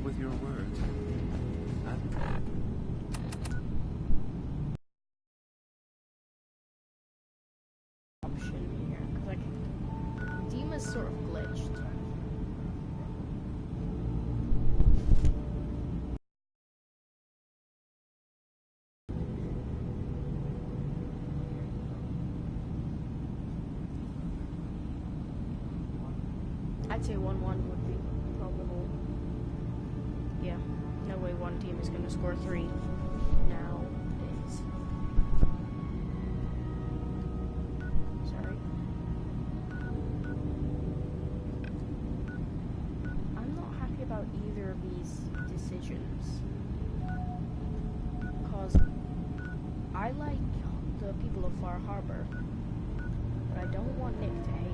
with your words. Option here, because like Dima's sort of glitched. I'd say 1-1 would be probable. Yeah, no way one team is going to score 3 now. Sorry. I'm not happy about either of these decisions. Because I like the people of Far Harbor, but I don't want Nick to hate me.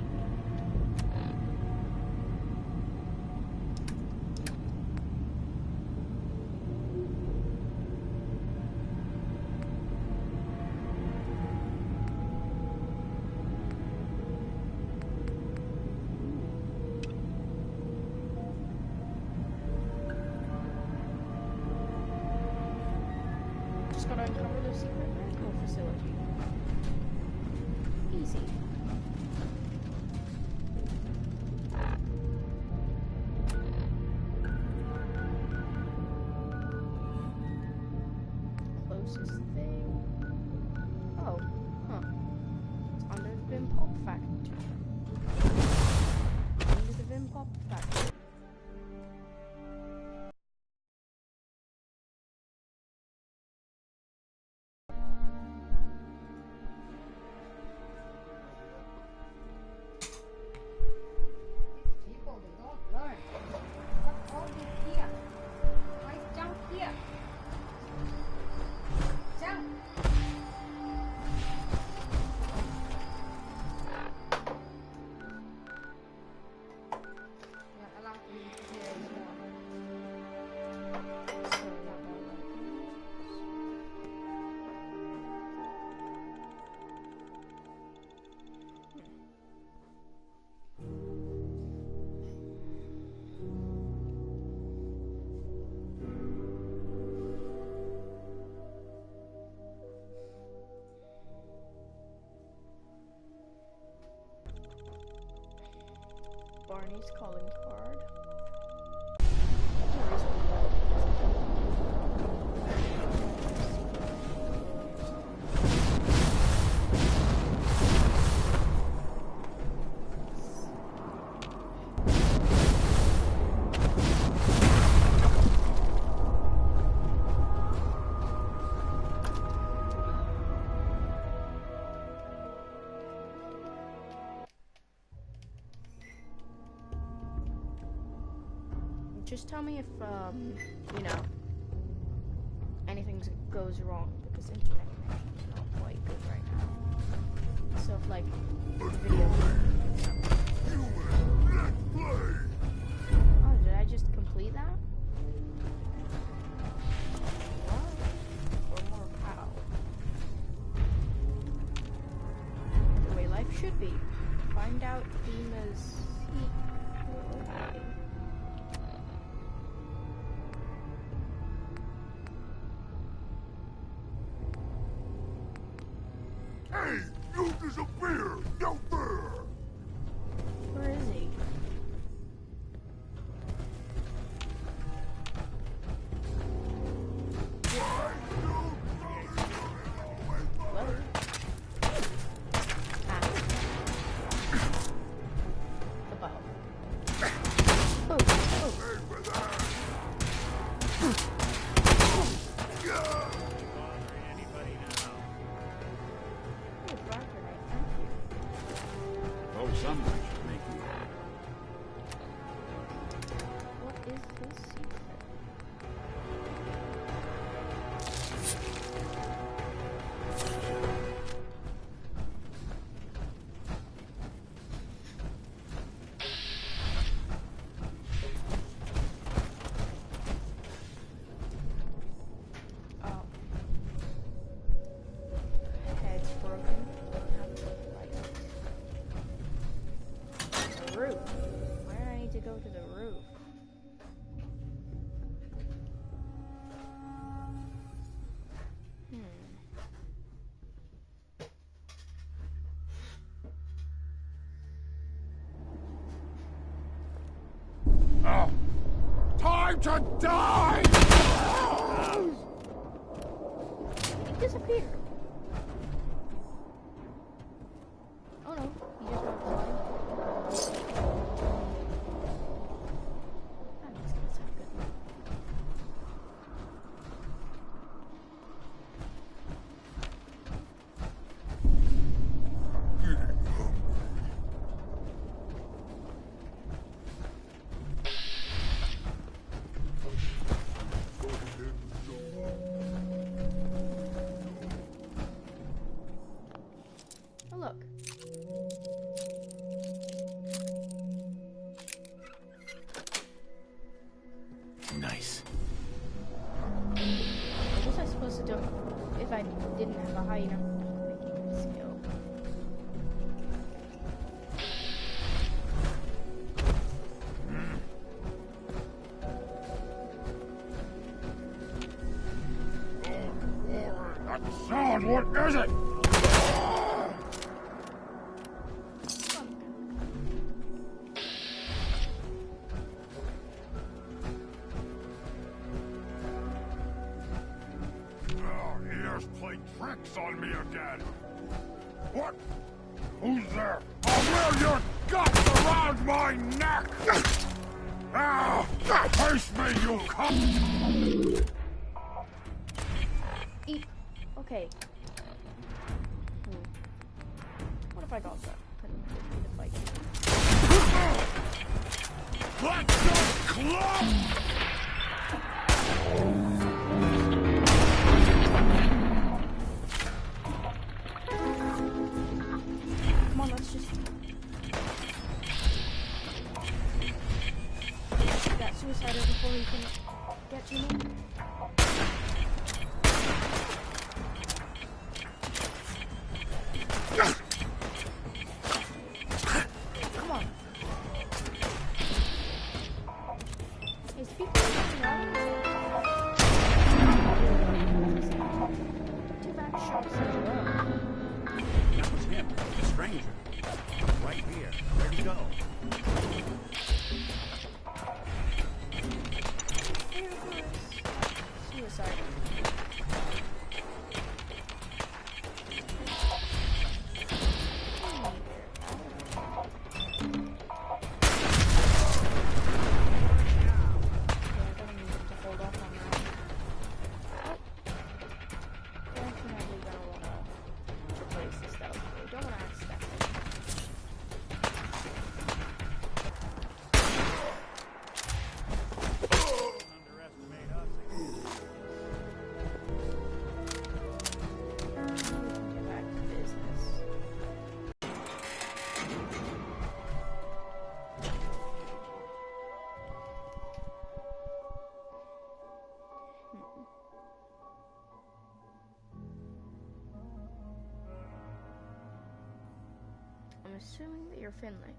Just gotta uncover the secret medical facility. Easy. Closest thing. Oh, huh. It's under the Vim Pop Factory. Under the Vim Pop Factory. Barney's calling card. Just tell me if, you know, anything goes wrong, because internet connection is not quite good right now. So if, like, the video... Oh, did I just complete that? What? Or more pow? The way life should be. Find out Dima's heat. Hey, you disappeared! Down there! Where is he? to die! He disappeared. Oh no, he just went flying. That makes no sound good. Oh look. Nice. What was I supposed to do if I didn't have a high enough skill? That sound, what is it? Ears playing tricks on me again. What? Who's there? I'll wear your guts around my neck! Ah! Face me, you cunt! Eat. Okay. What if I got that? Couldn't fight. Let's go, club! Come on, let's just get that suicider before he can get to me. Come on. Is people coming out? Two back shots in a row. That was him, the stranger. Right here. Where'd he go? Suicide. I'm assuming that you're Finley.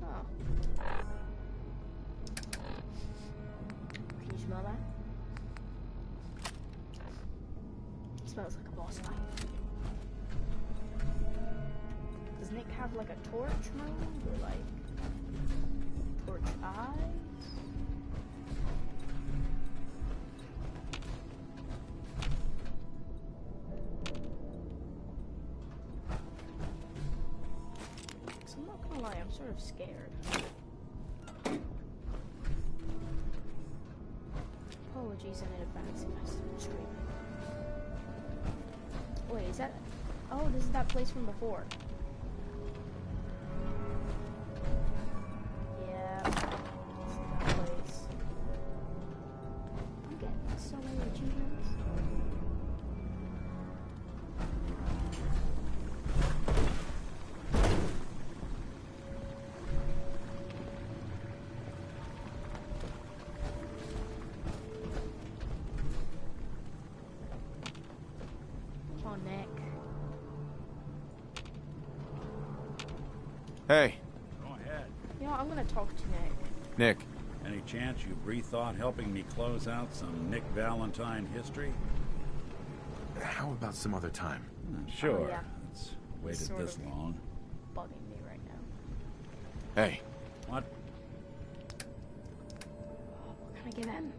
Oh. Can you smell that? It smells like a boss fight. Does Nick have like a torch mode or like torch eyes? So I'm not gonna lie, I'm sort of scared. Apologies in advance if I start screaming. Wait, is that? Oh, this is that place from before. Yeah, this is that place. I'm getting so many achievements. Oh, Nick. Hey, Go ahead. You know, I'm gonna talk to Nick. Nick. Any chance you rethought helping me close out some Nick Valentine history? How about some other time? Sure. Oh, yeah. It's waited Sort this of. long. Bugging me right now. Hey, What? What can I give him?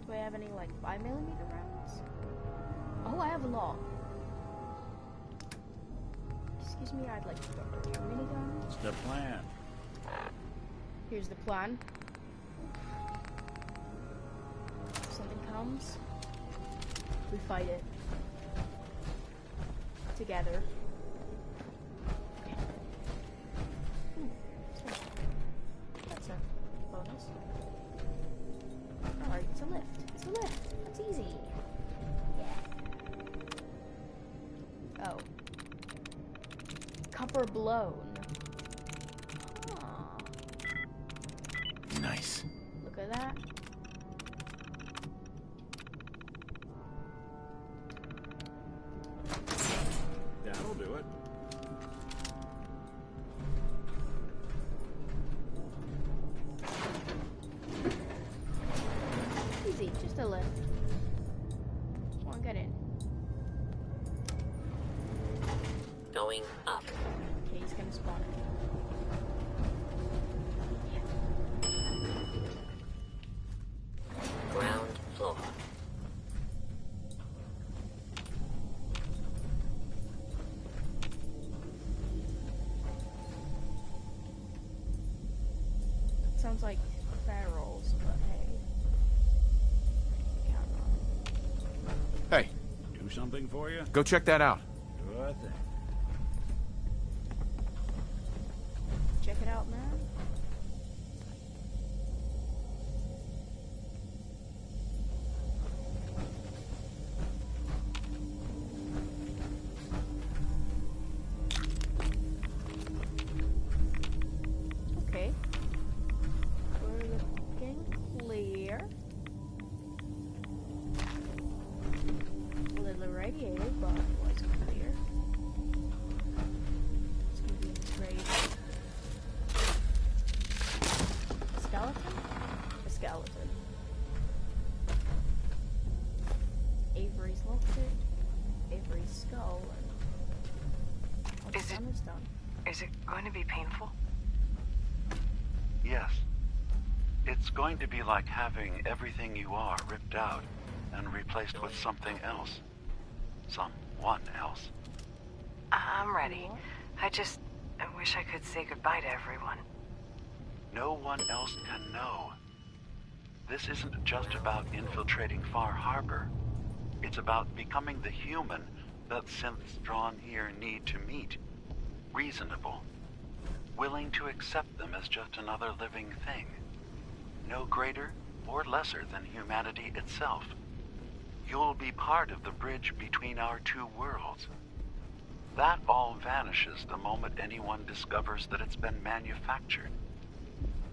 Do I have any, like, 5mm rounds? Oh, I have a lot. Excuse me, I'd like to go to your minigun. What's the plan? Here's the plan. If something comes, we fight it. Together. Okay. That's a bonus. Alright, it's a lift. It's a lift. It's easy. Yeah. Oh. Copper blown. Aw. nice. Look at that. That'll do it. Easy, just a lift. Come on, get in. Going up. Okay, he's gonna spawn it. Ground floor. Sounds like barrels, but hey. Count on. Hey, Do something for you? go check that out. Sure thing. Check it out, man. Okay. We're looking clear. A little irradiated, but otherwise clear. It's gonna be great. Skeleton? A skeleton. Avery's locked it. Avery's skull, and what's Is it- done is done. Is it going to be painful? Yes. It's going to be like having everything you are ripped out and replaced with something else. Someone else. I'm ready. I wish I could say goodbye to everyone. No one else can know. This isn't just about infiltrating Far Harbor. It's about becoming the human that synths drawn here need to meet. Reasonable. Willing to accept them as just another living thing. No greater or lesser than humanity itself. You'll be part of the bridge between our two worlds. That all vanishes the moment anyone discovers that it's been manufactured.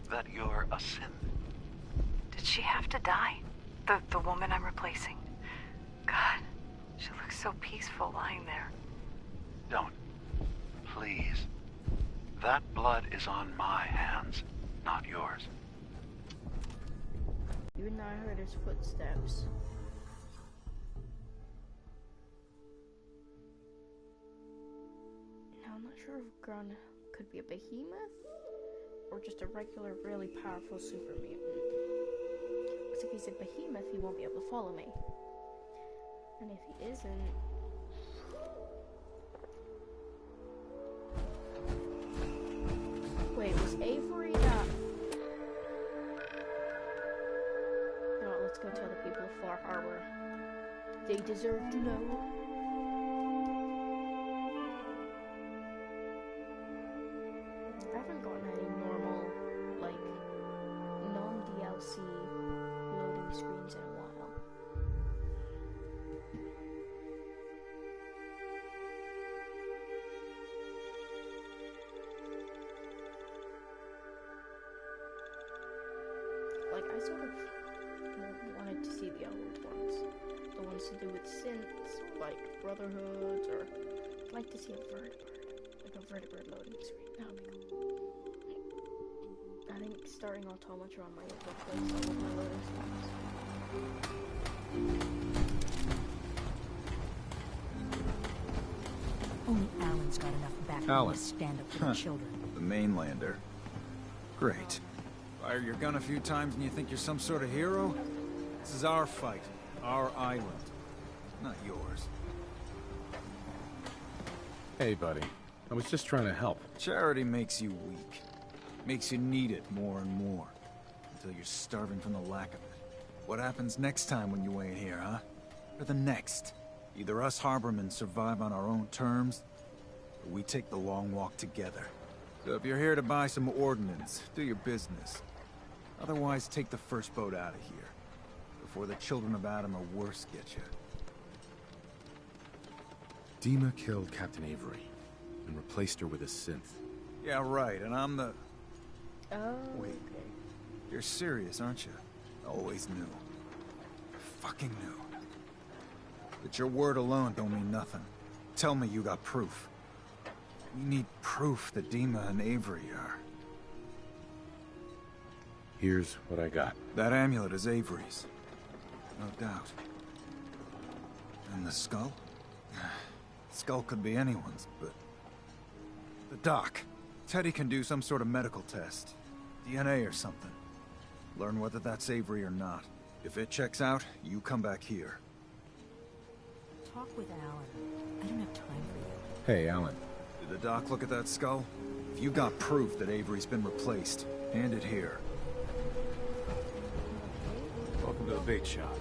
That you're a synth. Did she have to die? The woman I'm replacing? God, she looks so peaceful lying there. Don't. Please. That blood is on my hands, not yours. Even though I heard his footsteps. Now I'm not sure if Grun could be a behemoth or just a regular, really powerful super mutant. Because if he's a behemoth, he won't be able to follow me. And if he isn't... Wait, was Avery that... You know what, let's go tell the people of Far Harbor. They deserve to know. I haven't gotten any normal, like, non-DLC loading screens in a while. Like, I sort of wanted to see the old ones. The ones to do with synths, like Brotherhoods, or I'd like to see a Vertibird. Like a vertebrate loading screen. That would be cool. I think starting Automatron might replace all of my loading screens. Only Alan's got enough backbone Alan. to stand up for the children. The mainlander. Great. Fire your gun a few times and you think you're some sort of hero? This is our fight. Our island. Not yours. Hey, buddy. I was just trying to help. Charity makes you weak. Makes you need it more and more. Until you're starving from the lack of it. What happens next time when you ain't here, huh? Or the next? Either us Harbormen survive on our own terms, or we take the long walk together. So if you're here to buy some ordnance, do your business. Otherwise, take the first boat out of here. Before the children of Adam or worse get you. Dima killed Captain Avery and replaced her with a synth. Yeah, right, and I'm the... Oh. Wait. Okay. You're serious, aren't you? Always knew. Fucking knew. But your word alone don't mean nothing. Tell me you got proof. We need proof that Dima and Avery are. Here's what I got. That amulet is Avery's. No doubt. And the skull? Skull could be anyone's, but... The doc. Teddy can do some sort of medical test. DNA or something. Learn whether that's Avery or not. If it checks out, you come back here. Talk with Alan. I don't have time for you. Hey, Alan. Did the doc look at that skull? If you got proof that Avery's been replaced, hand it here. Welcome to the bait shop.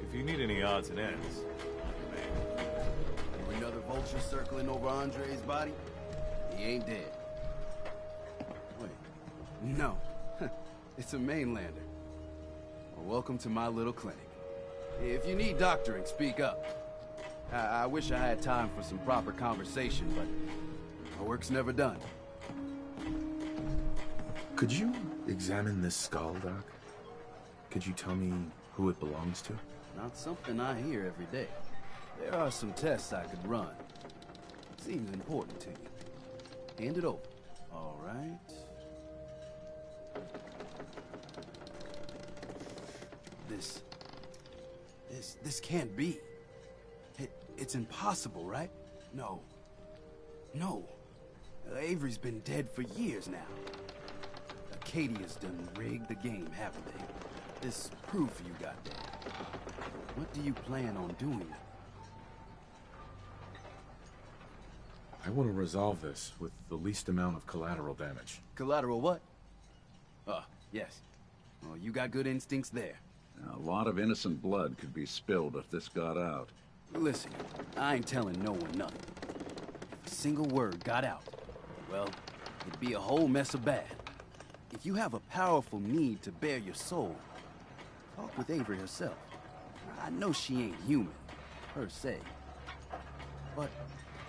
If you need any odds and ends, I'm your man. You another vulture circling over Andre's body? He ain't dead. Wait, no. It's a mainlander. Well, welcome to my little clinic. If you need doctoring, speak up. I wish I had time for some proper conversation, but my work's never done. Could you examine this skull, Doc? Could you tell me who it belongs to? Not something I hear every day. There are some tests I could run. Seems important to you. Hand it over. All right. This can't be. It's impossible, right? No. No. Avery's been dead for years now. Acadia's done rigged the game, haven't they? This proof you got there. What do you plan on doing? I want to resolve this with the least amount of collateral damage. Collateral what? Yes. Well, you got good instincts there. A lot of innocent blood could be spilled if this got out. Listen, I ain't telling no one nothing. If a single word got out, well, it'd be a whole mess of bad. If you have a powerful need to bare your soul, talk with Avery herself. I know she ain't human, per se. But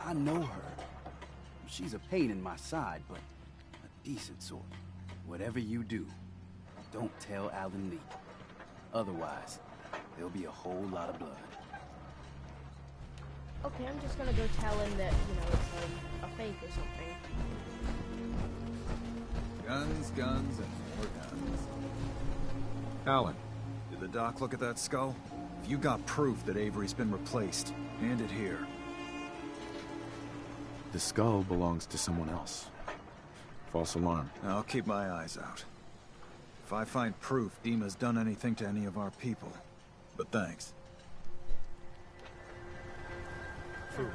I know her. She's a pain in my side, but a decent sort. Whatever you do, don't tell Alan Lee. Otherwise, there'll be a whole lot of blood. Okay, I'm just gonna go tell him that, you know, it's like a fake or something. Guns, guns, and more guns. Alan. Did the doc look at that skull? If you got proof that Avery's been replaced, hand it here. The skull belongs to someone else. False alarm. I'll keep my eyes out. If I find proof Dima's done anything to any of our people. But thanks. Food,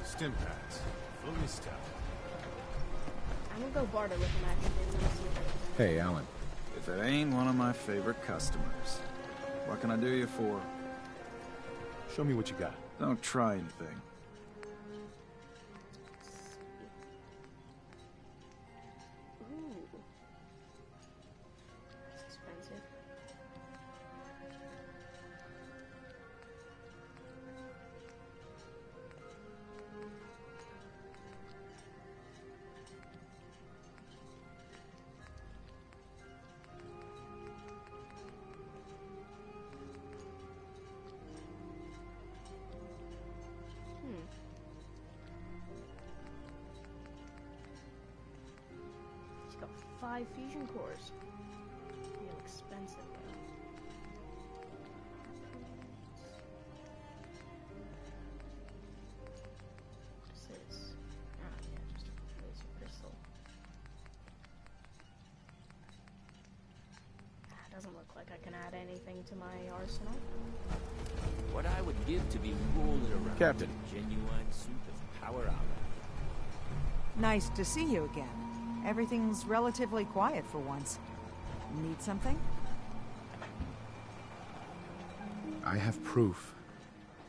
stim packs, fully stuffed. I'm gonna go barter with him actually. Let's see what Hey, Alan. If it ain't one of my favorite customers, what can I do you for? Show me what you got. Don't try anything. Ooh. It's expensive. 5 fusion cores. Real expensive, guys. What is this? Ah, yeah, just a laser pistol. Doesn't look like I can add anything to my arsenal. What I would give to be rolling around Captain. in a genuine suit of power armor. Nice to see you again. Everything's relatively quiet for once. Need something? I have proof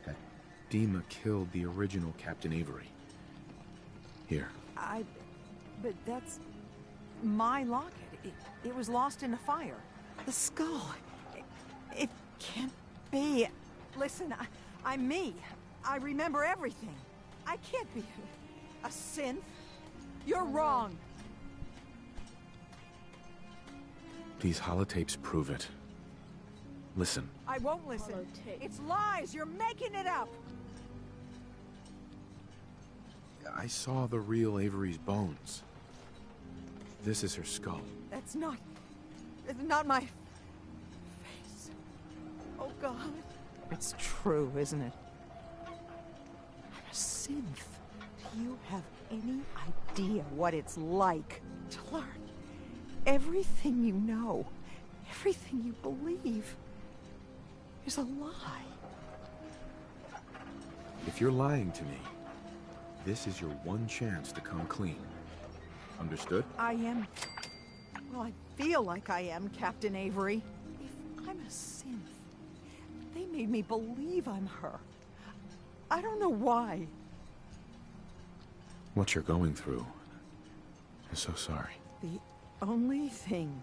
that Dima killed the original Captain Avery. Here. But that's my locket. It was lost in a fire. The skull. It can't be. Listen, I'm me. I remember everything. I can't be a synth. You're wrong. These holotapes prove it. Listen. I won't listen. It's lies. You're making it up. I saw the real Avery's bones. This is her skull. That's not my face. Oh, God. It's true, isn't it? I'm a synth. Do you have any idea what it's like to learn everything you know, everything you believe is a lie? If you're lying to me, this is your one chance to come clean. Understood? I am... Well, I feel like I am, Captain Avery. If I'm a synth, they made me believe I'm her. I don't know why. What you're going through. I'm so sorry. The only thing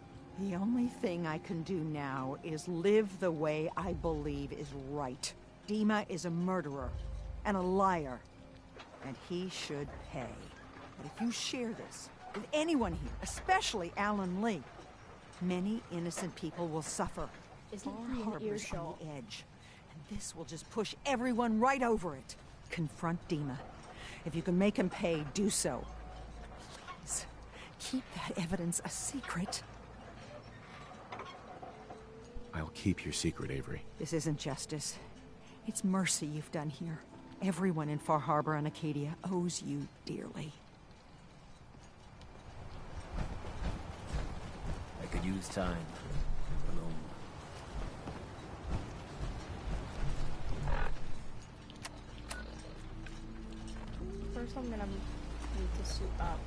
I can do now is live the way I believe is right. Dima is a murderer and a liar, and he should pay. But if you share this with anyone here, especially Alan Lee, many innocent people will suffer. Isn't Far he an Harbor's earshot? on the edge, and this will just push everyone right over it. Confront Dima. If you can make him pay, do so. Please, keep that evidence a secret. I'll keep your secret, Avery. This isn't justice. It's mercy you've done here. Everyone in Far Harbor and Acadia owes you dearly. I could use time alone. First, I'm gonna need to suit up.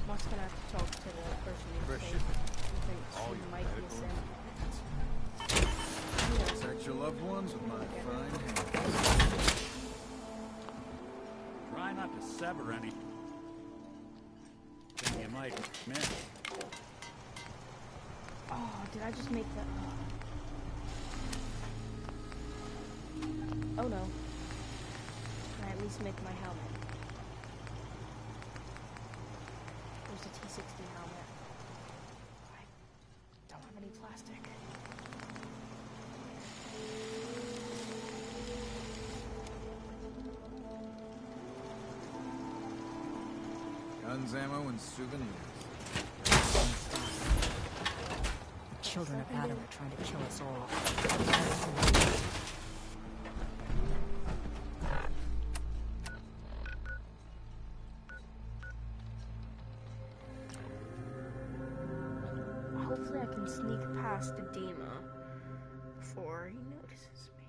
I'm also gonna have to talk to the person who thinks she might be a synth. Protect your loved ones with my fine hands. Try not to sever any. Then you might miss. Oh, did I just make that? Oh no. Can I at least make my helmet? There's a T-60 helmet. I don't have any plastic. Guns, ammo, and souvenirs. The children of Adam are trying to kill us all. Hopefully I can sneak past Dima before he notices me.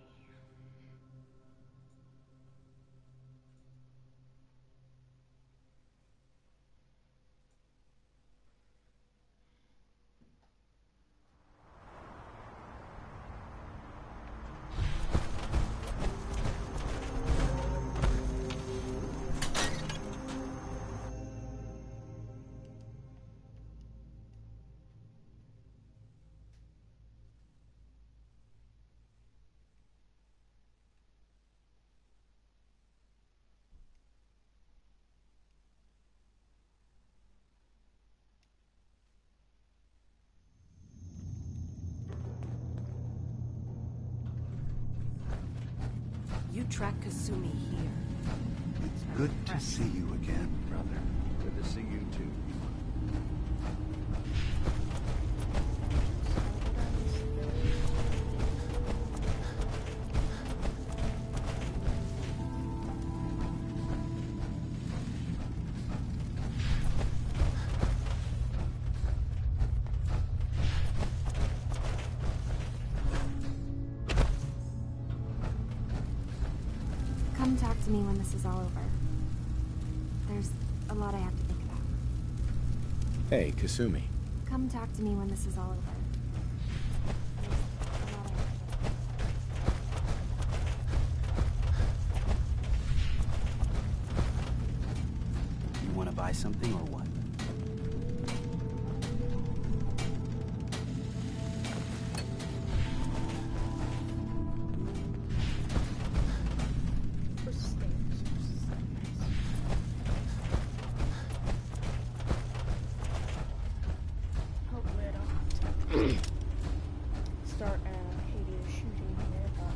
You track Kasumi here. It's good to see you again, brother. Good to see you too. Come talk to me when this is all over. There's a lot I have to think about. Hey, Kasumi. Come talk to me when this is all over. You want to buy something or what? Hopefully I don't have to start Hades shooting here, but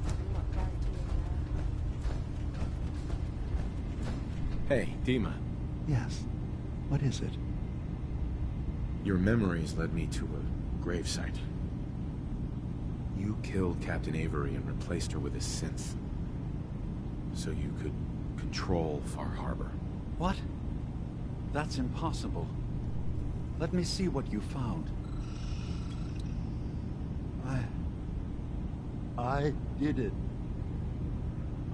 I'm not guaranteeing that. Hey, Dima. Yes. What is it? Your memories led me to a gravesite. You killed Captain Avery and replaced her with a synth. So you could control Far Harbor. What? That's impossible. Let me see what you found. I did it.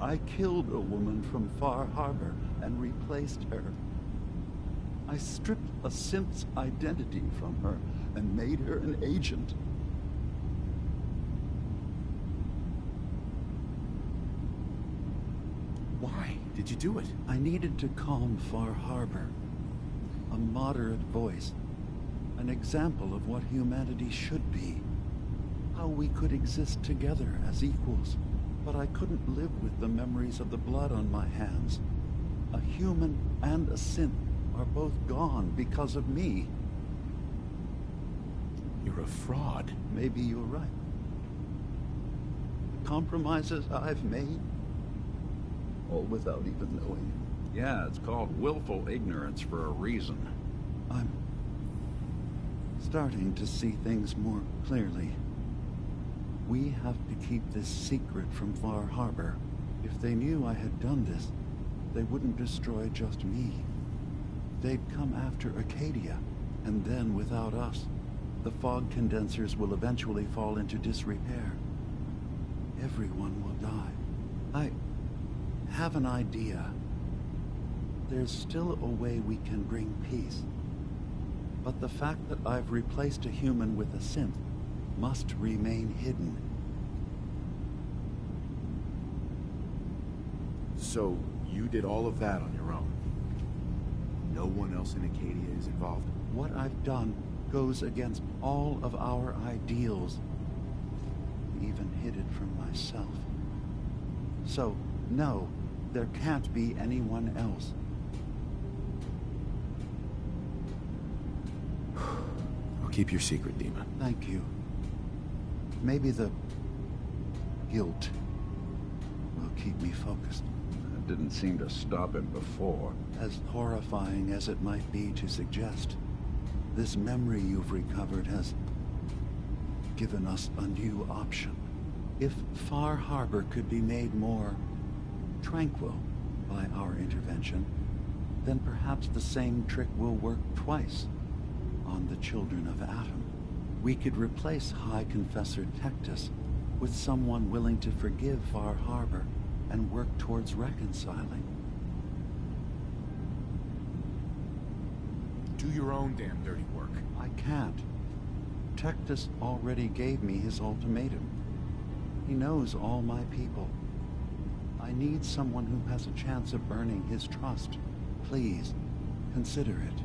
I killed a woman from Far Harbor and replaced her. I stripped a synth's identity from her and made her an agent. Why did you do it? I needed to calm Far Harbor. A moderate voice. An example of what humanity should be. How we could exist together as equals. But I couldn't live with the memories of the blood on my hands. A human and a synth are both gone because of me. You're a fraud. Maybe you're right. The compromises I've made, all without even knowing. Yeah, it's called willful ignorance for a reason. I'm starting to see things more clearly. We have to keep this secret from Far Harbor. If they knew I had done this, they wouldn't destroy just me. They'd come after Acadia, and then without us, the fog condensers will eventually fall into disrepair. Everyone will die. I have an idea. There's still a way we can bring peace. But the fact that I've replaced a human with a synth must remain hidden. So, you did all of that on your own? No one else in Acadia is involved? What I've done goes against all of our ideals. Even hid it from myself. So, no, there can't be anyone else. I'll keep your secret, Dima. Thank you. Maybe the guilt will keep me focused. That didn't seem to stop him before. As horrifying as it might be to suggest, this memory you've recovered has given us a new option. If Far Harbor could be made more tranquil by our intervention, then perhaps the same trick will work twice on the children of Atom. We could replace High Confessor Tectus with someone willing to forgive Far Harbor and work towards reconciling. Do your own damn dirty work. I can't. Tectus already gave me his ultimatum. He knows all my people. I need someone who has a chance of earning his trust. Please, consider it.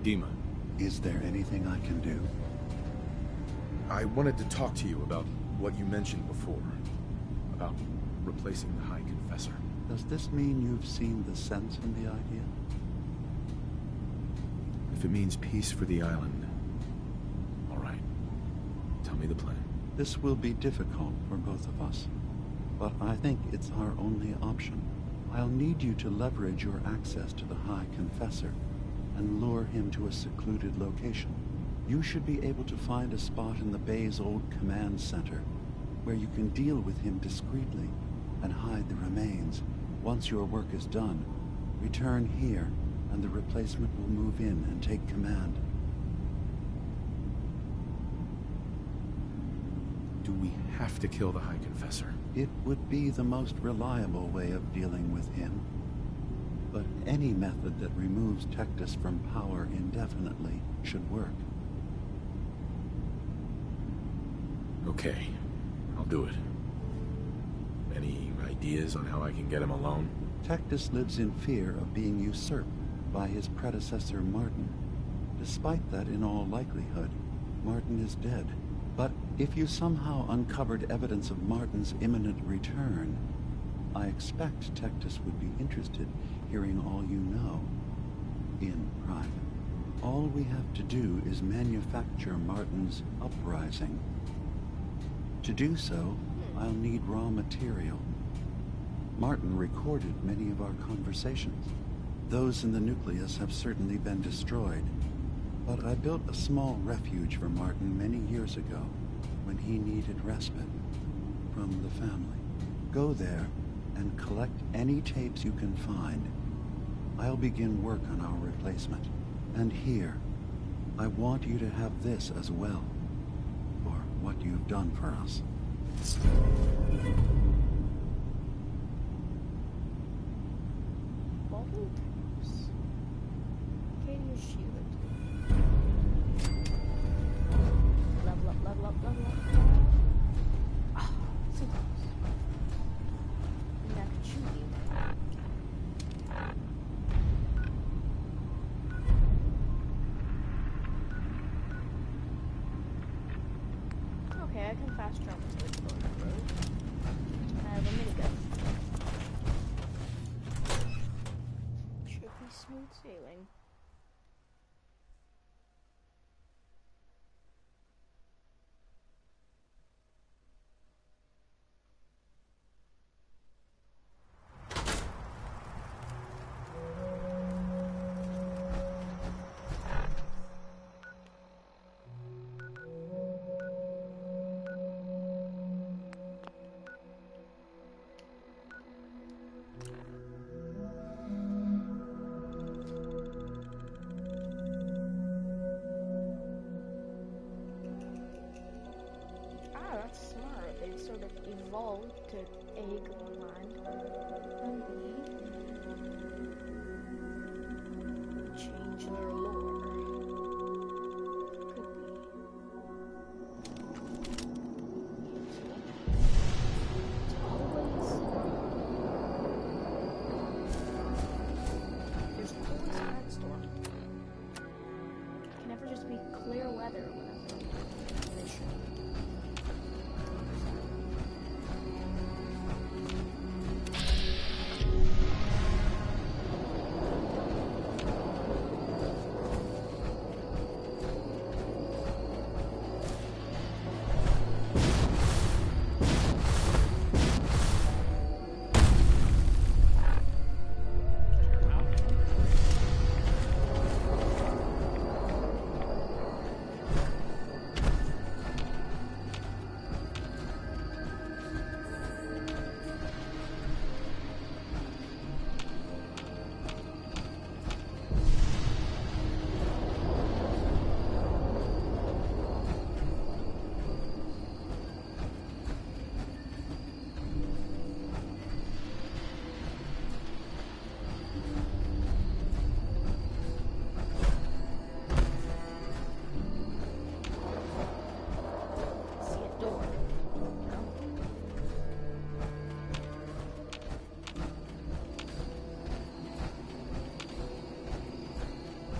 Dima. Is there anything I can do? I wanted to talk to you about what you mentioned before. About replacing the High Confessor. Does this mean you've seen the sense in the idea? If it means peace for the island, all right. Tell me the plan. This will be difficult for both of us, but I think it's our only option. I'll need you to leverage your access to the High Confessor and lure him to a secluded location. You should be able to find a spot in the Bay's old command center where you can deal with him discreetly and hide the remains. Once your work is done, return here and the replacement will move in and take command. Do we have to kill the High Confessor? It would be the most reliable way of dealing with him. But any method that removes Tectus from power indefinitely should work. Okay, I'll do it. Any ideas on how I can get him alone? Tectus lives in fear of being usurped by his predecessor Martin. Despite that, in all likelihood, Martin is dead. But if you somehow uncovered evidence of Martin's imminent return, I expect Tectus would be interested hearing all you know in private. All we have to do is manufacture Martin's uprising. To do so, I'll need raw material. Martin recorded many of our conversations. Those in the nucleus have certainly been destroyed, but I built a small refuge for Martin many years ago when he needed respite from the family. Go there and collect any tapes you can find. I'll begin work on our replacement. And here, I want you to have this as well, for what you've done for us. Bubble tips. Can you shield? Level up, level up, level up. Ah, so close. And I could shoot you. Okay, I can fast travel to the road. I have a minigun. Should be smooth sailing. Sort of evolved to egg land and change their lore. There's always a red storm. It can never just be clear weather whenever I'm mission.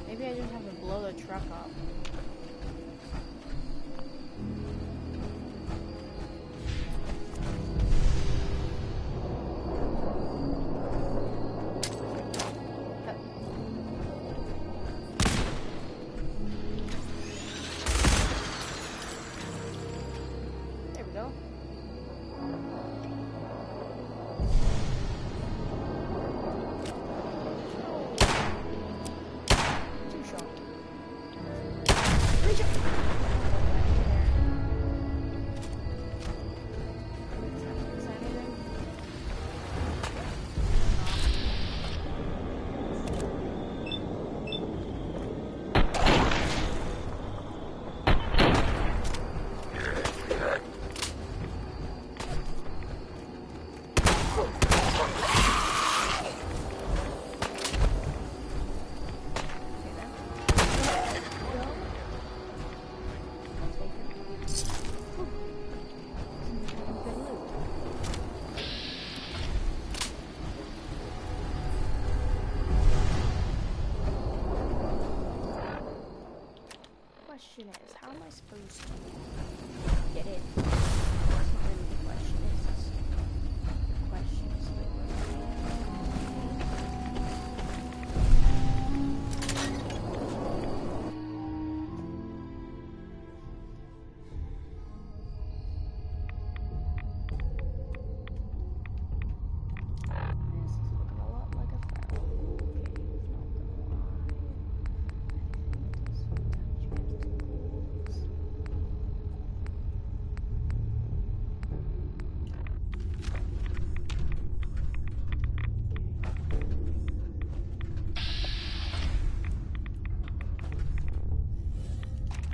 Maybe I just have to blow the truck up. There we go. Two shot. Question is, how am I supposed to get in? That's not really the question. It's the question is this is looking a lot like a foul cave, not gonna lie.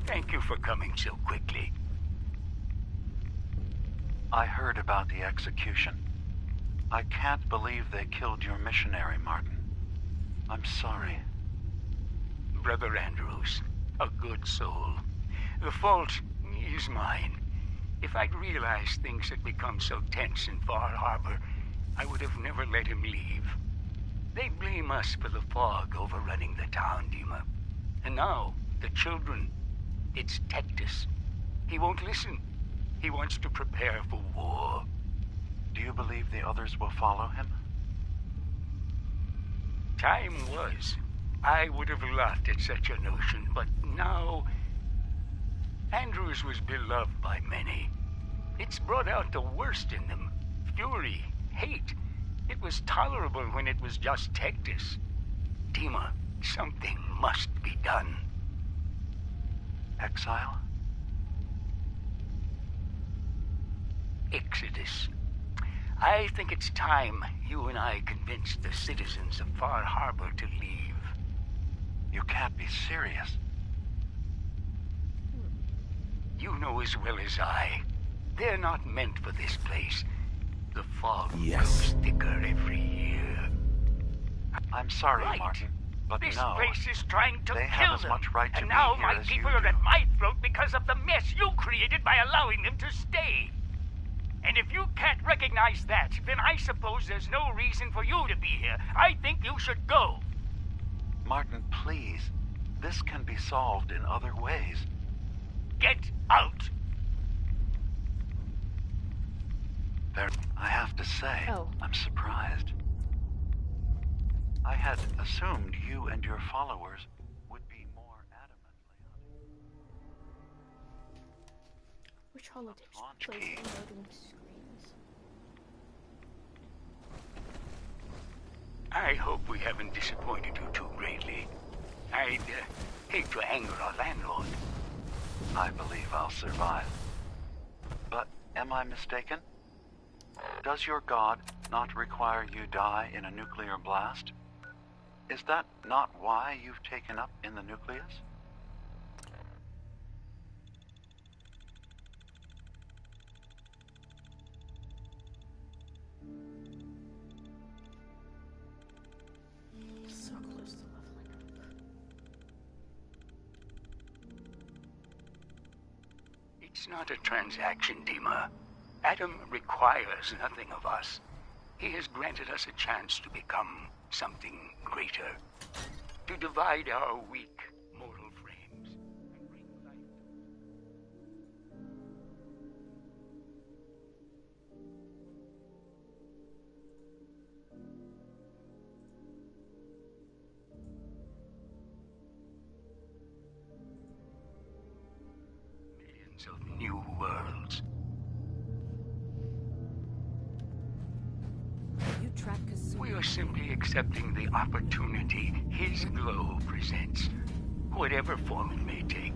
Thank you for coming so quickly. I heard about the execution. I can't believe they killed your missionary, Martin. I'm sorry. Brother Andrews, a good soul. The fault is mine. If I'd realized things had become so tense in Far Harbor, I would have never let him leave. They blame us for the fog overrunning the town, Dima. And now, the children. It's Tectus. He won't listen. He wants to prepare for war. Do you believe the others will follow him? Time was. I would have laughed at such a notion, but now... Andrews was beloved by many. It's brought out the worst in them. Fury, hate. It was tolerable when it was just Tectus. Dima, something must be done. Exile? Exodus. I think it's time you and I convinced the citizens of Far Harbor to leave. You can't be serious. You know as well as I, they're not meant for this place. The fog grows thicker every year. I'm sorry, Right. Martin, but This no. place is trying to They kill have as them. much right to and be now here my as you people are do. at my throat because of the mess you created by allowing them to stay. And if you can't recognize that, then I suppose there's no reason for you to be here. I think you should go. Martin, please. This can be solved in other ways. Get out. I have to say, Oh. I'm surprised. I had assumed you and your followers would be more adamantly Which holotips plays the loading screens? I hope we haven't disappointed you too greatly. I'd hate to anger our landlord. I believe I'll survive. But am I mistaken? Does your god not require you die in a nuclear blast? Is that not why you've taken up in the nucleus? So close to leveling up. It's not a transaction, Dima. Adam requires nothing of us. He has granted us a chance to become something greater. To divide our weak mortal frames and bring life to millions of new worlds. You track Kasumi. We are simply accepting the opportunity his glow presents, whatever form it may take.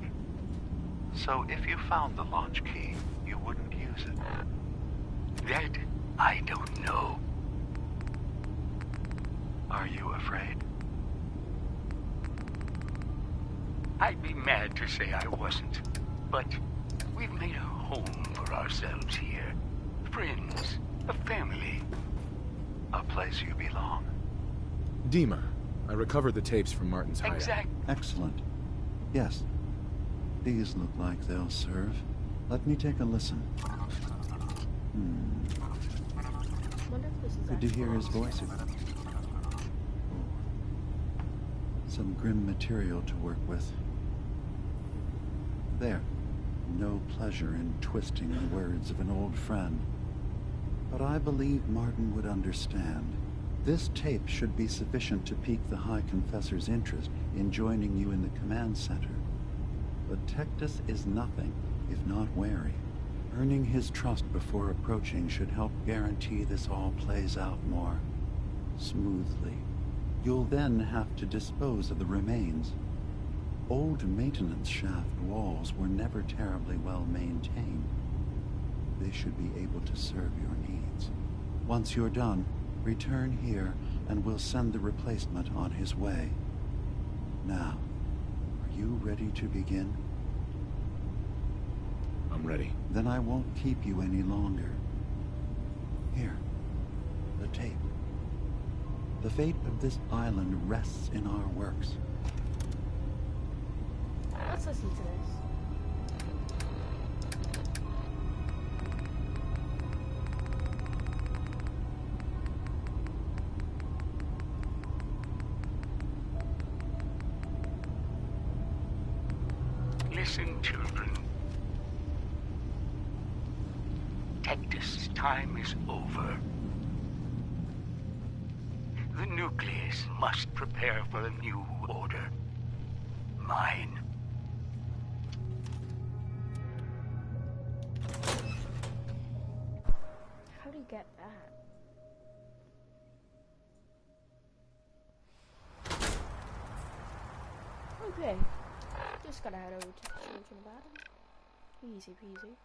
So if you found the launch key, you wouldn't use it? That I don't know. Are you afraid? I'd be mad to say I wasn't, but we've made a home for ourselves here. Friends, a family. place you belong. Dima, I recovered the tapes from Martin's hideout. Excellent. Yes. These look like they'll serve. Let me take a listen. Wonder if this is Good to hear his voice again. Oh. Some grim material to work with. There. No pleasure in twisting the words of an old friend. But I believe Martin would understand. This tape should be sufficient to pique the High Confessor's interest in joining you in the command center. But Tectus is nothing if not wary. Earning his trust before approaching should help guarantee this all plays out more smoothly. You'll then have to dispose of the remains. Old maintenance shaft walls were never terribly well maintained. They should be able to serve your needs. Once you're done, return here and we'll send the replacement on his way. Now, are you ready to begin? I'm ready. Then I won't keep you any longer. Here, the tape. The fate of this island rests in our works. Let's listen to this. Listen, children. Tectus' time is over. The nucleus must prepare for a new order. Mine. How do you get that? Okay. Just gotta head over to the children about it. Easy peasy.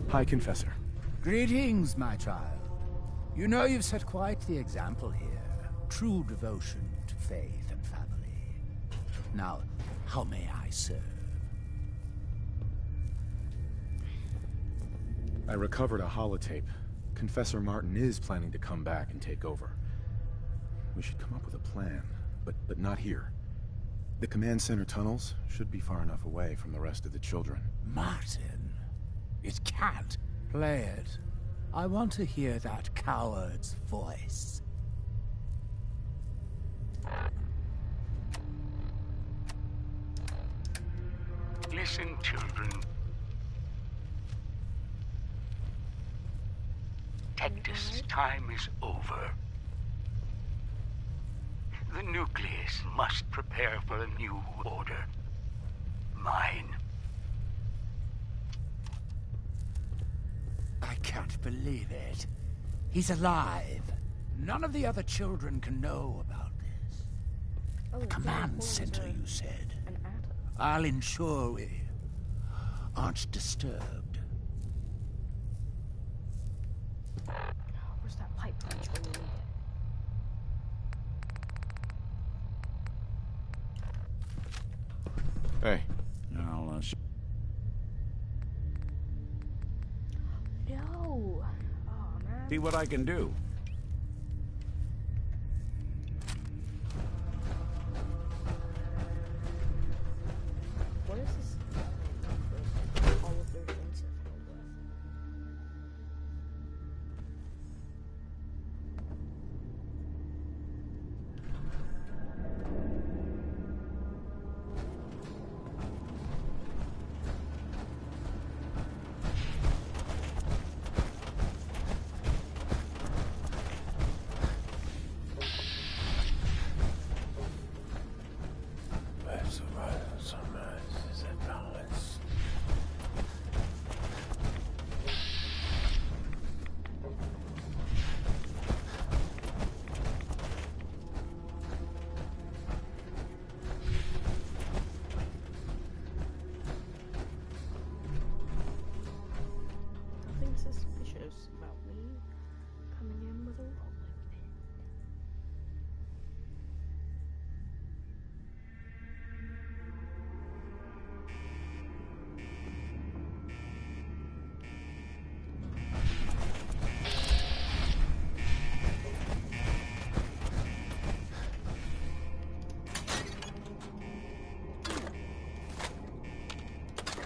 High Confessor. Greetings, my child. You know you've set quite the example here. True devotion to faith and family. Now, how may I serve? I recovered a holotape. Confessor Martin is planning to come back and take over. We should come up with a plan, but not here. The command center tunnels should be far enough away from the rest of the children. Martin? It can't. Play it. I want to hear that coward's voice. Listen, children. Tectus' time is over. The nucleus must prepare for a new order. Mine. I can't believe it. He's alive. None of the other children can know about this. Oh, the command center, you said. I'll ensure we aren't disturbed. high punch when you need it. Hey. I'll, No! Oh, man. see what I can do. What is this? All of their things are filled with. Nothing suspicious about me coming in with a rolling pin.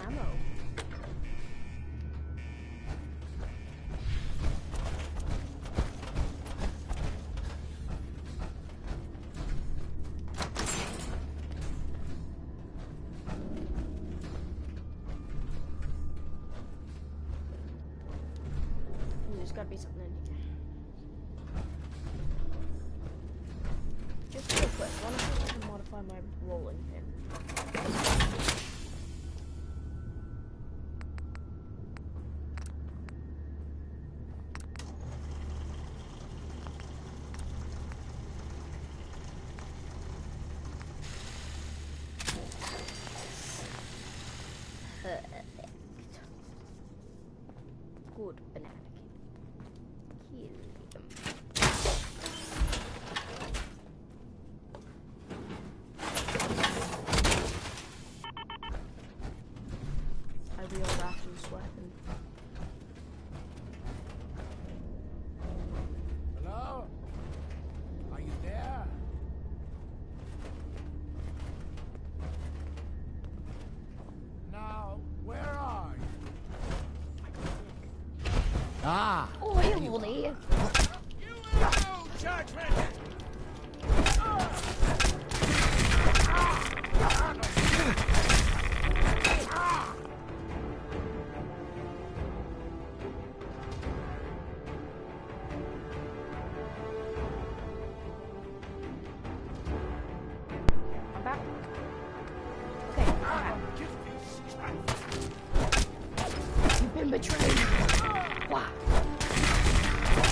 Ammo. There's gotta be something in here. Just real quick, why don't I try to modify my rolling pin? Perfect. Good banana cake. Kill him. I wield Rafton's weapon. Hello? Are you there? Now, where are you? Ah! Oh, hello there! Judgment! I'm back. Okay, I'm back. You've been betrayed! Why?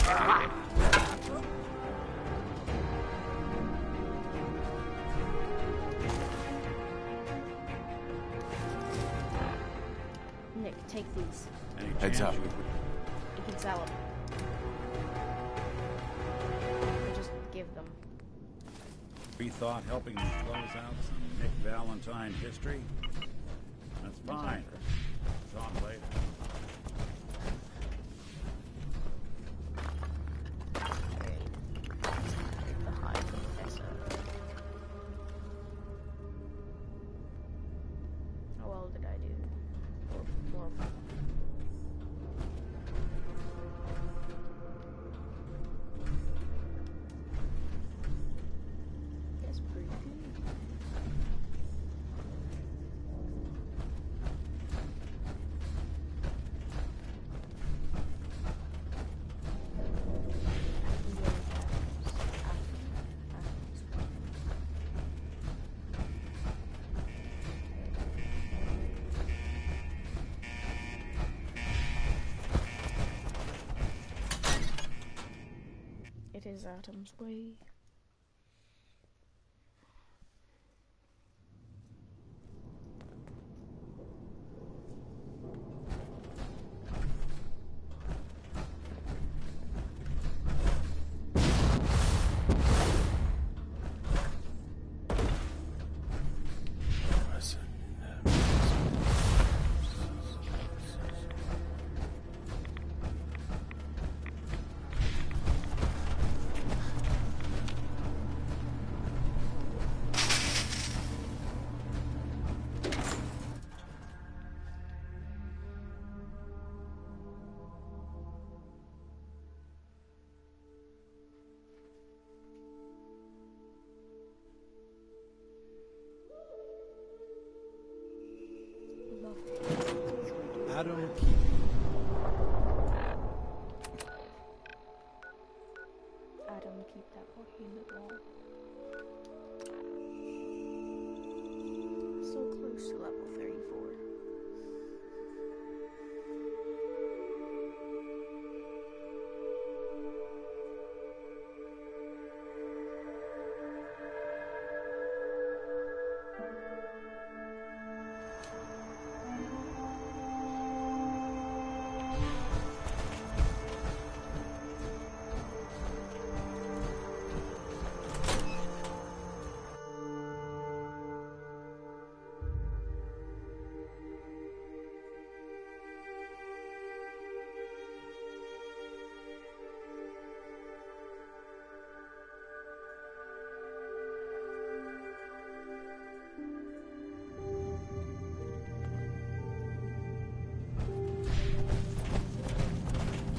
Why? Nick, take these. Any Heads chance up. You can sell them. Or just give them. We thought helping them close out some Nick Valentine history? That's fine. Talk later. The High Professor. How well did I do? Or more. That's pretty good. It is Atom's way. Adam Keating. Adam, keep that fucking wall. So close to level 34.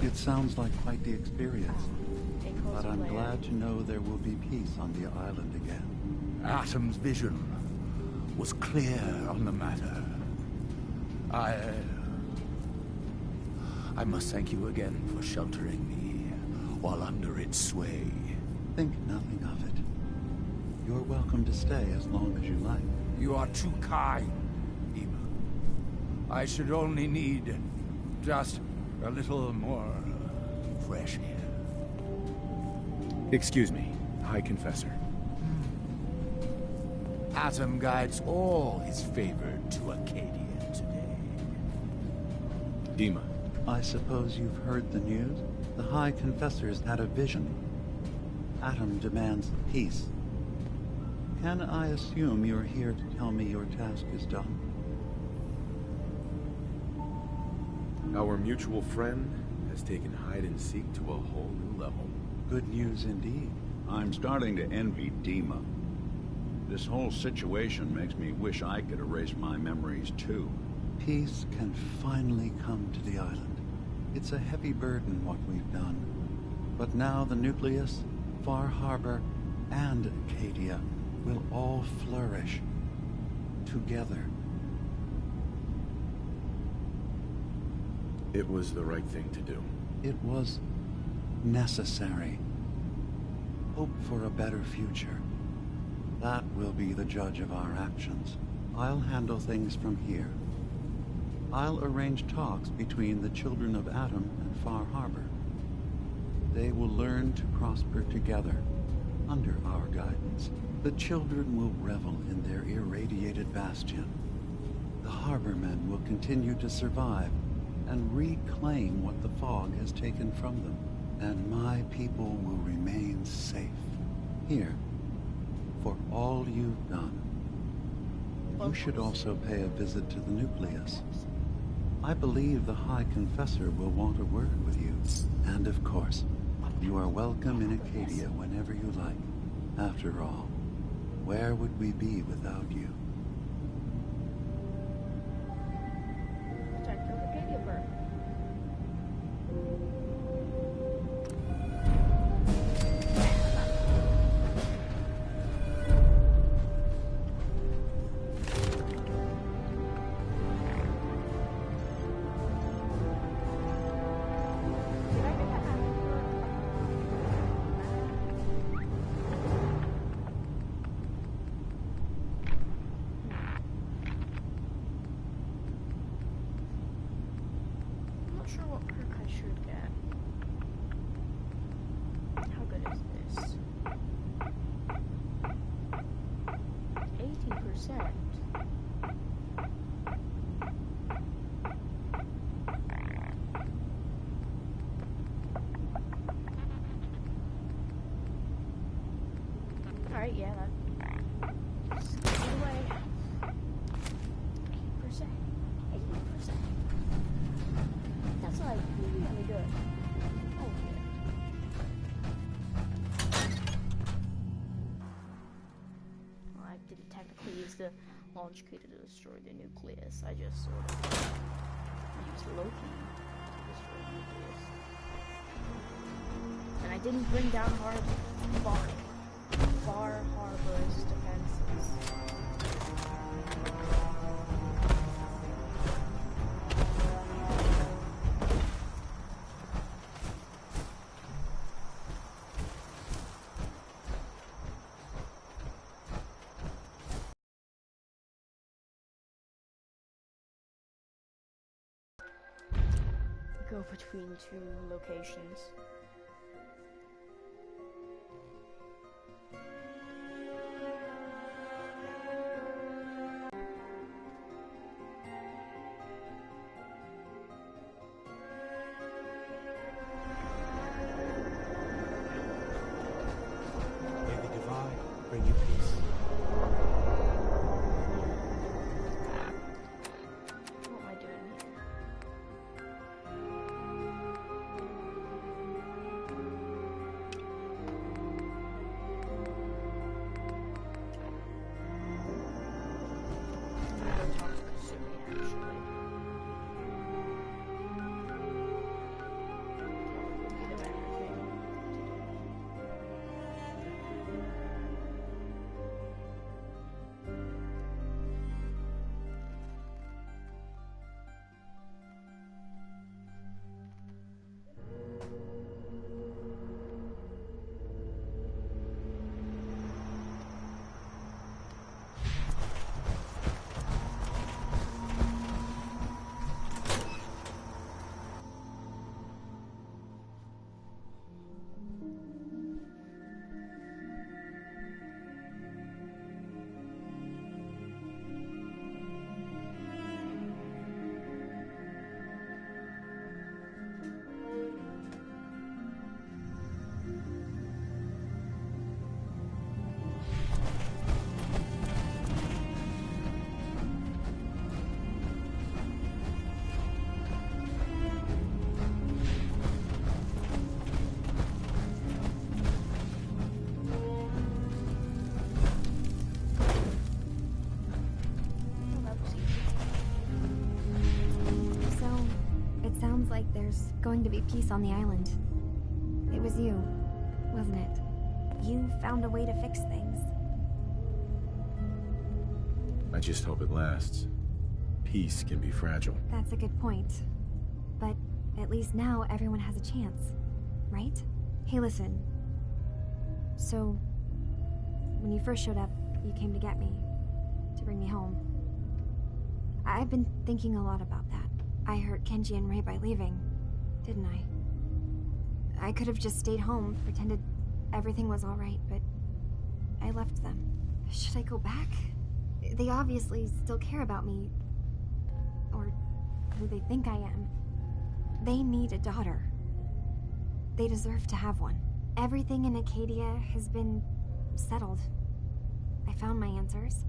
It sounds like quite the experience, but I'm glad to know there will be peace on the island again. Atom's vision was clear on the matter. I must thank you again for sheltering me while under its sway. Think nothing of it. You're welcome to stay as long as you like. You are too kind, Ema. I should only need just a little more fresh air. Excuse me, High Confessor. Atom guides all his favored to Acadia today. Dima. I suppose you've heard the news? The High Confessor's had a vision. Atom demands peace. Can I assume you're here to tell me your task is done? Our mutual friend has taken hide-and-seek to a whole new level. Good news indeed. I'm starting to envy Dima. This whole situation makes me wish I could erase my memories too. Peace can finally come to the island. It's a heavy burden what we've done. But now the Nucleus, Far Harbor, and Acadia will all flourish together. It was the right thing to do. It was necessary. Hope for a better future. That will be the judge of our actions. I'll handle things from here. I'll arrange talks between the children of Atom and Far Harbor. They will learn to prosper together under our guidance. The children will revel in their irradiated bastion. The Harbormen will continue to survive and reclaim what the fog has taken from them. And my people will remain safe. Here, for all you've done. You should also pay a visit to the Nucleus. I believe the High Confessor will want a word with you. And of course, you are welcome in Acadia whenever you like. After all, where would we be without you? Alright, yeah, that's anyway. 8%. 8%. That's like really good. Oh yeah. Well, I didn't technically use the launch key to destroy the Nucleus. I just sort of used Loki to destroy the Nucleus. And I didn't bring down Far Harbor's defenses. go between two locations. May the divine bring you peace. What am I doing here? I'm gonna go talk to Kasumi, actually. Probably the better thing to do. So, it sounds like there's going to be peace on the island. It was you, wasn't it? You found a way to fix things. I just hope it lasts. Peace can be fragile. That's a good point. But at least now everyone has a chance, right? Hey, listen. So, when you first showed up, you came to get me, to bring me home. I've been thinking a lot about that. I hurt Kenji and Rei by leaving, didn't I? I could have just stayed home, pretended everything was alright, but I left them. Should I go back? They obviously still care about me. Or who they think I am. They need a daughter. They deserve to have one. Everything in Acadia has been settled. I found my answers.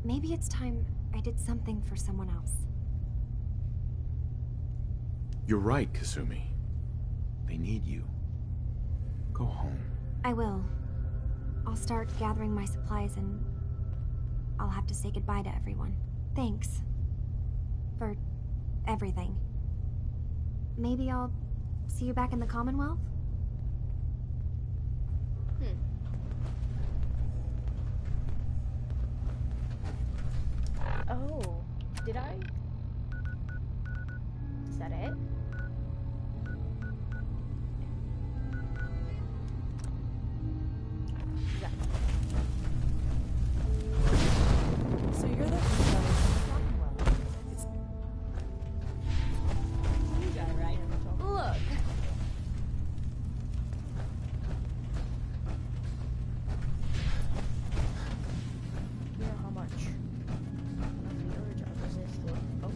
Maybe it's time I did something for someone else. You're right, Kasumi. They need you. Go home. I will. I'll start gathering my supplies and I'll have to say goodbye to everyone. Thanks. For everything. Maybe I'll see you back in the Commonwealth? Oh, did I? Is that it? Yeah. So you're the You got it right. Look. You know how much of the urge I resisted. Oh.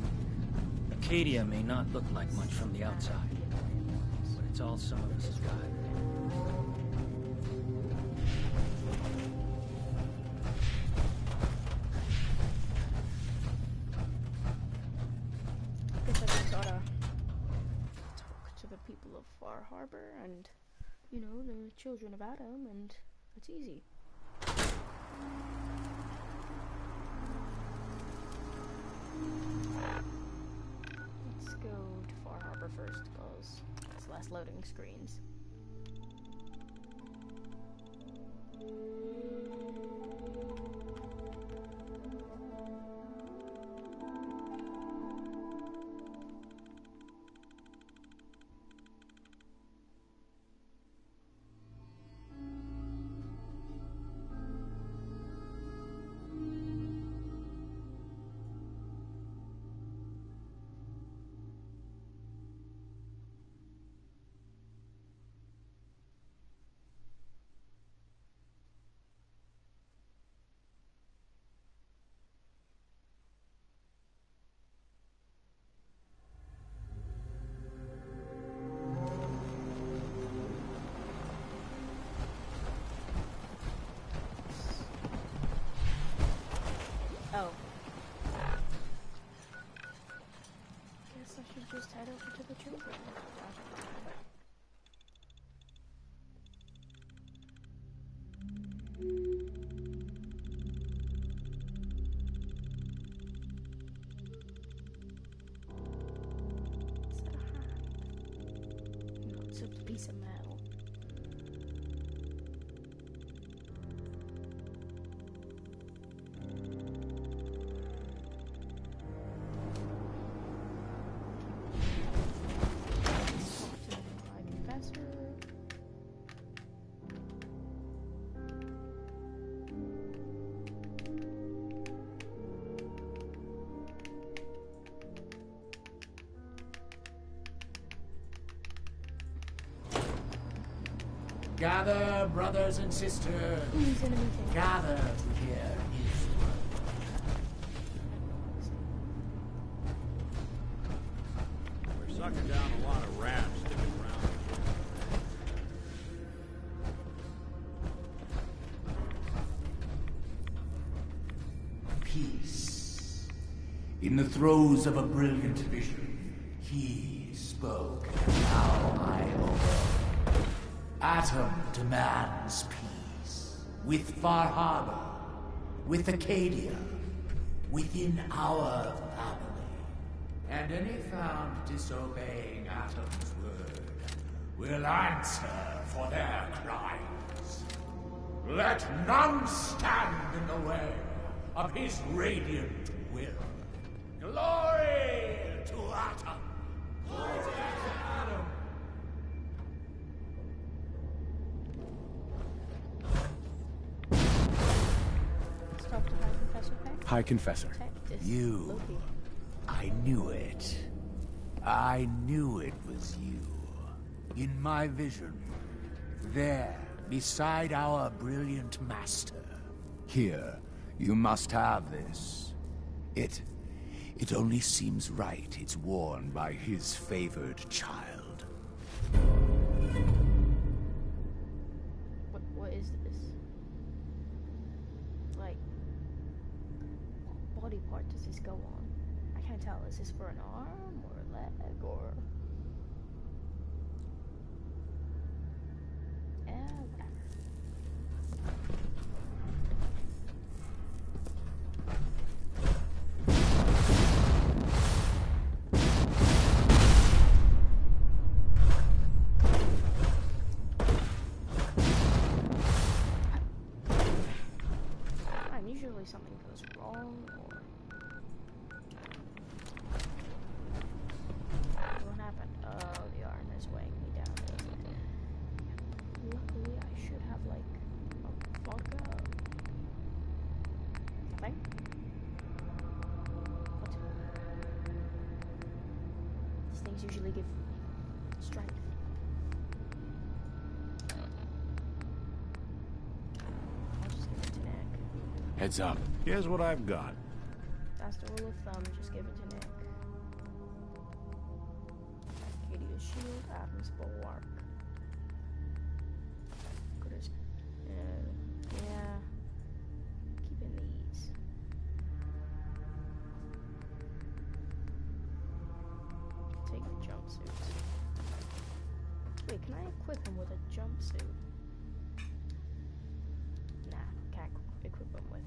Acadia may not look like much from the outside, but it's all some of us has got. Guess I just gotta talk to the people of Far Harbor and, you know, the children of Adam, and it's easy. Let's go to Far Harbor first, because it's less loading screens. just head over to the children. It's a piece of metal. Gather, brothers and sisters. Gather to hear his word. We're sucking down a lot of rats sticking around. Peace. In the throes of a brilliant vision, he spoke, and now I obey. Atom demands peace. With Far Harbor, with Acadia, within our family. And any found disobeying Atom's word will answer for their crimes. Let none stand in the way of his radiant will. Glory to Atom! Glory to Atom! High Confessor. You. I knew it. I knew it was you. In my vision. There, beside our brilliant master. Here, you must have this. It only seems right it's worn by his favored child. What is this? Like, what body part does this go on? I can't tell. Is this for an arm or a leg or? Whatever. Usually something goes wrong or what happened? Oh, the arm is weighing me down. Luckily, I should have like a vodka. Nothing. What? These things usually give strength. I'll just give it to Nick. Heads up. Here's what I've got. That's the rule of thumb, just give it to Nick. Acadia's shield, Atom's bulwark. Critters. Yeah. Keeping these. Take the jumpsuits. Wait, can I equip him with a jumpsuit? Nah, can't equip him with.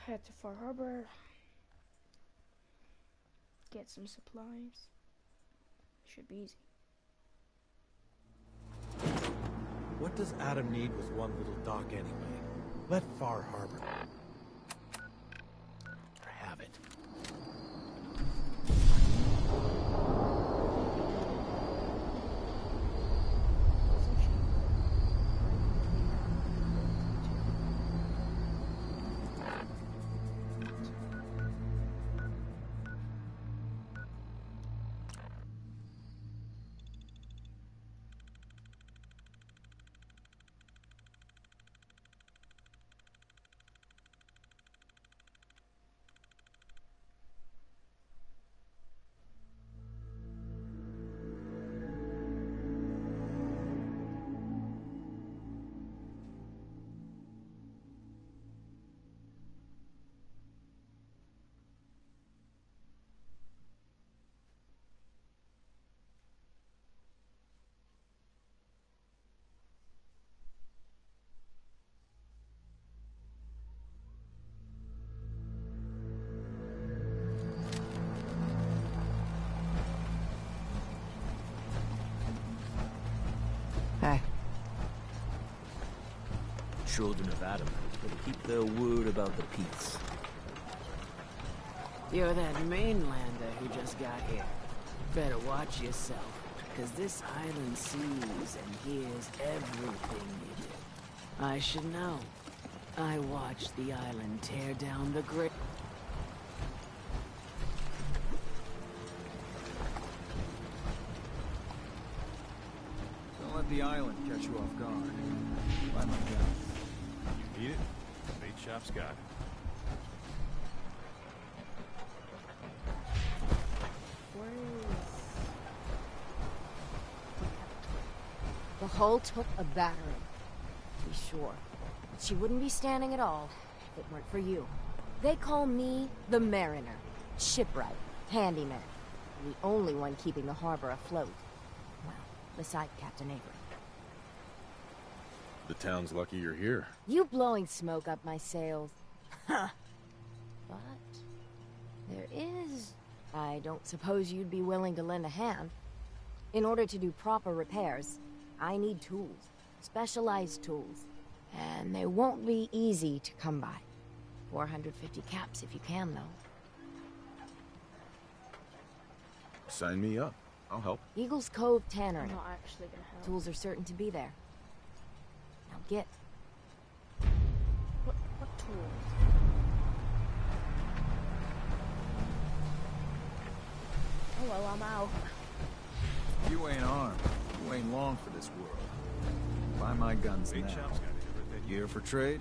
Head to Far Harbor. Get some supplies. Should be easy. What does Atom need with one little dock anyway? Let Far Harbor have it. Hey. Children of Adam better keep their word about the peace. You're that mainlander who just got here. Better watch yourself, because this island sees and hears everything you do. I should know. I watched the island tear down the great... Don't let the island catch you off guard. Buy my gun. You need it? Bait shop's got it. The hull took a battering, to be sure. But she wouldn't be standing at all if it weren't for you. They call me the Mariner, shipwright, handyman, the only one keeping the harbor afloat. Well, beside Captain Avery. The town's lucky you're here. You blowing smoke up my sails. Huh. But there is... I don't suppose you'd be willing to lend a hand. In order to do proper repairs, I need tools. Specialized tools. And they won't be easy to come by. 450 caps if you can, though. Sign me up. I'll help. Eagles Cove Tannery. I'm not actually gonna help. Tools are certain to be there. Now get. What tools? Oh well, I'm out. You ain't armed. You ain't long for this world. Buy my guns now. You here for trade?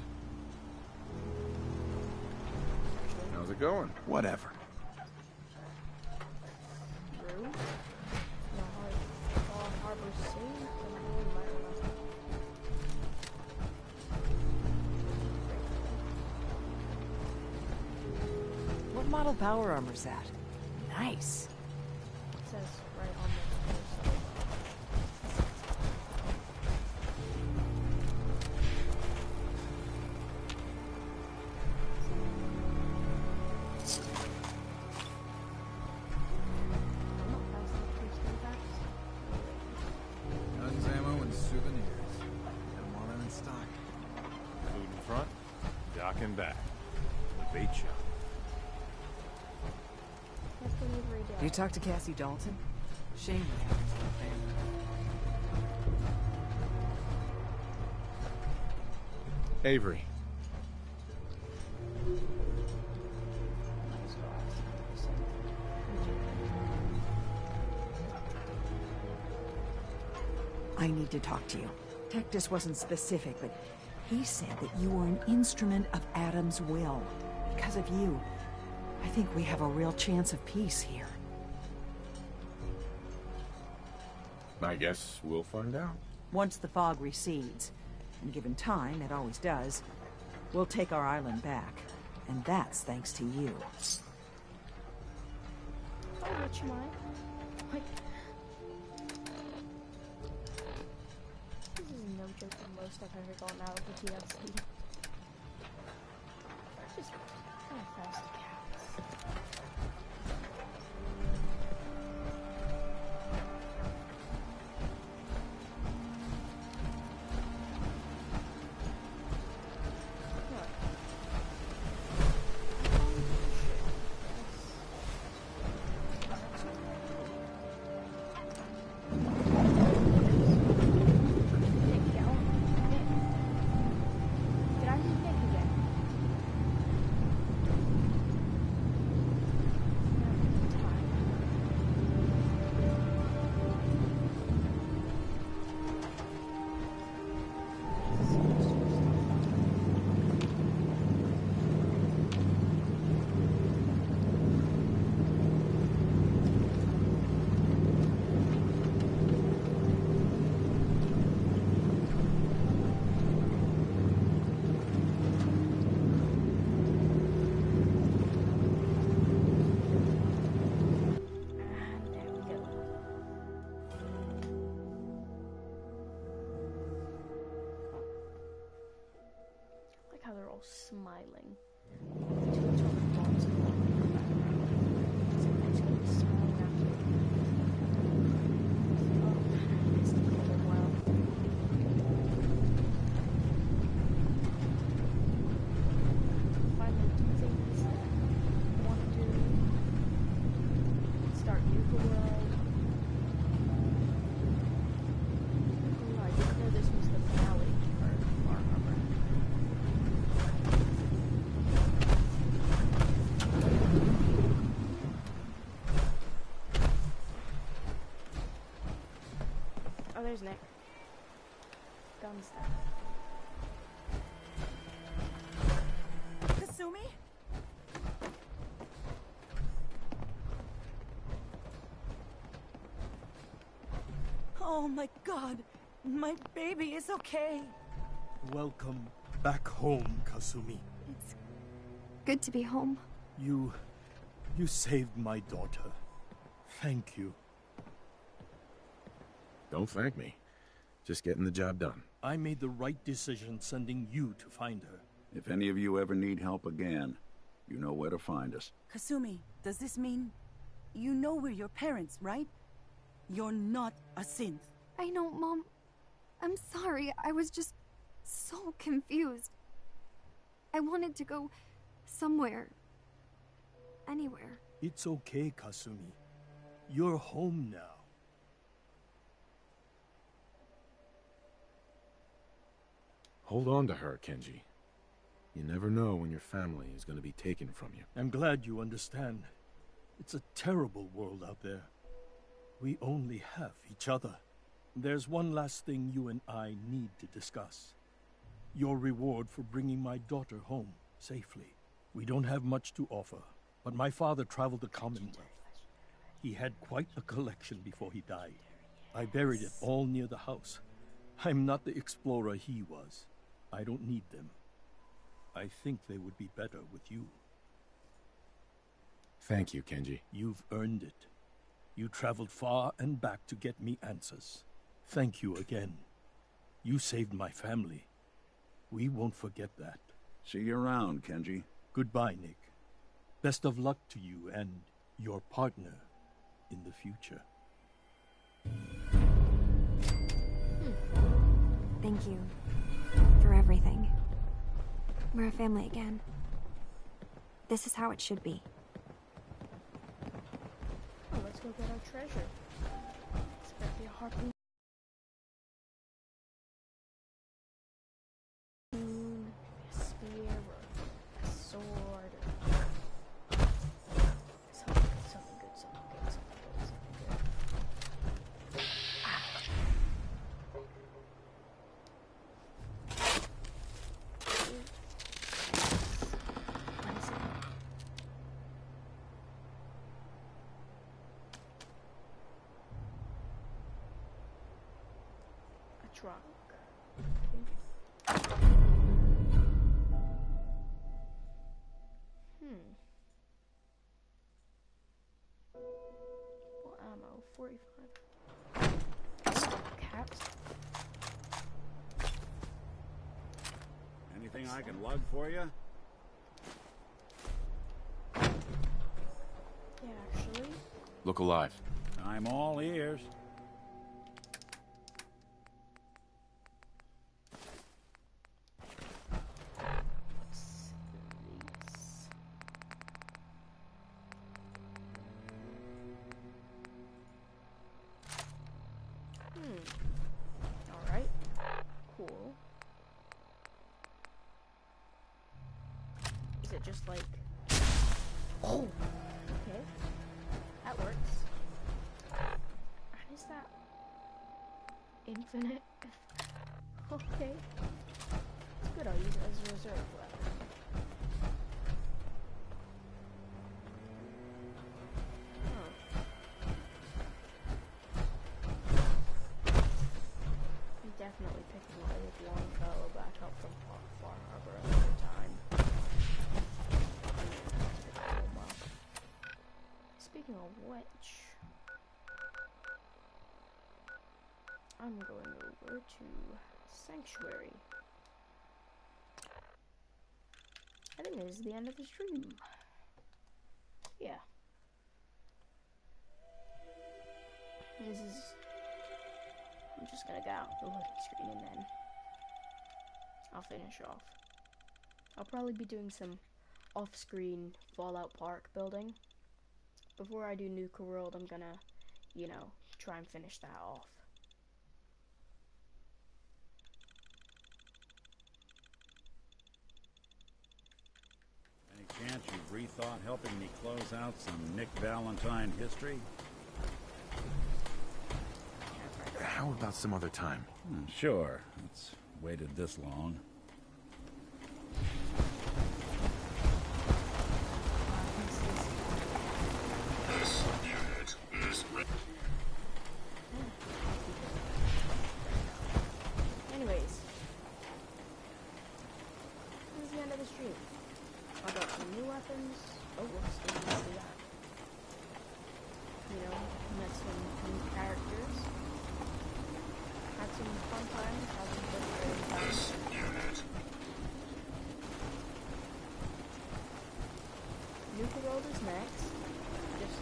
How's it going? Whatever. True. No, harbor's safe. What model power armor's that? Nice. It says right on the Guns, ammo, and souvenirs. Got them all in stock. Food in front, dock in back. The bait shop. You talk to Cassie Dalton? Shame we haven't told her family. Avery. I need to talk to you. Tectus wasn't specific, but he said that you were an instrument of Adam's will. Because of you, I think we have a real chance of peace here. I guess we'll find out. Once the fog recedes, and given time, it always does, we'll take our island back. And that's thanks to you. Oh, would you mind? Like, this is no joke the most I've ever gotten out of the TLC. Just kind of fast cats. How they're all smiling. there's Nick. Guns down. Kasumi? Oh my god. My baby is okay. Welcome back home, Kasumi. It's good to be home. You saved my daughter. Thank you. Don't thank me. Just getting the job done. I made the right decision sending you to find her. If any of you ever need help again, you know where to find us. Kasumi, does this mean you know we're your parents, right? You're not a synth. I know, Mom. I'm sorry. I was just so confused. I wanted to go somewhere. Anywhere. It's okay, Kasumi. You're home now. Hold on to her, Kenji. You never know when your family is going to be taken from you. I'm glad you understand. It's a terrible world out there. We only have each other. There's one last thing you and I need to discuss. Your reward for bringing my daughter home safely. We don't have much to offer, but my father traveled the Commonwealth. He had quite a collection before he died. I buried it all near the house. I'm not the explorer he was. I don't need them. I think they would be better with you. Thank you, Kenji. You've earned it. You traveled far and back to get me answers. Thank you again. You saved my family. We won't forget that. See you around, Kenji. Goodbye, Nick. Best of luck to you and your partner in the future. Thank you for everything. We're a family again. This is how it should be. Oh, let's go get our treasure. It's better be a harpoon. A spear or a sword or something good, something good, something good, something good. A trunk. Well, ammo, 45. Caps. Anything I can lug for you? Yeah, actually. Look alive. I'm all ears. Alright. Cool. Is it just like... Oh! Okay. That works. And is that... infinite? Okay. It's good, I'll use it as a reserve weapon. Definitely picked my old longbow back up from Far Harbor another time. Speaking of which, I'm going over to Sanctuary. I think this is the end of the stream. Yeah. This is... I'm just gonna get out the loading screen and then I'll finish off. I'll probably be doing some off-screen Fallout Park building. Before I do Nuka World, I'm gonna, you know, try and finish that off. Any chance you've rethought helping me close out some Nick Valentine history? How about some other time? Sure. It's waited this long. This unit is ready. Anyways, this is the end of the stream. I got some new weapons. Oh, whoops, didn't mean to do that. You know, met some new characters. Had some fun times, had some frustrating times. This unit. Nuka Road is next, just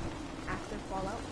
after Fallout